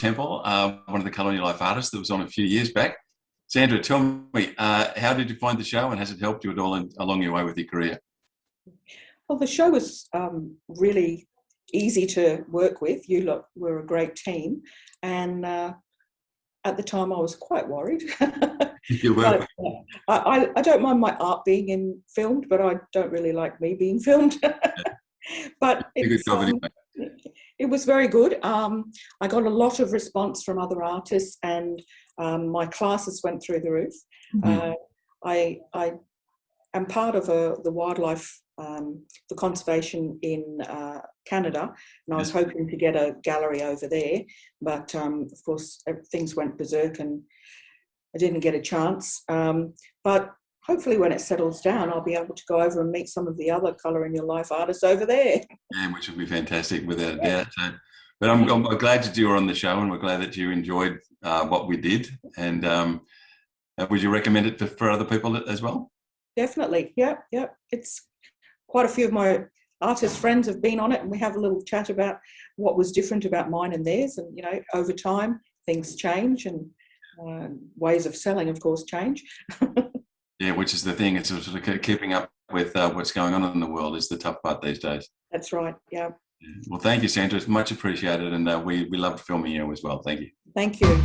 Temple, one of the Colour in Your Life artists that was on a few years back. Sandra, tell me, how did you find the show, and has it helped you at all along your way with your career? Well, the show was really easy to work with. You lot were a great team, and at the time I was quite worried. You were. I don't mind my art being filmed, but I don't really like me being filmed. But it was very good. I got a lot of response from other artists, and my classes went through the roof. Mm-hmm. I am part of the wildlife, the conservation in Canada, and I was hoping to get a gallery over there, but of course things went berserk and I didn't get a chance. But hopefully when it settles down, I'll be able to go over and meet some of the other Colour in Your Life artists over there. Yeah, which would be fantastic, without a doubt. So, but I'm glad that you were on the show, and we're glad that you enjoyed what we did. And would you recommend it for other people as well? Definitely. Yeah. It's quite a few of my artist friends have been on it, and we have a little chat about what was different about mine and theirs. And, over time, things change, and ways of selling, of course, change. Yeah, which is the thing. It's sort of keeping up with what's going on in the world is the tough part these days. That's right, yeah. Well, thank you, Sandra. It's much appreciated, and we loved filming you as well. Thank you. Thank you.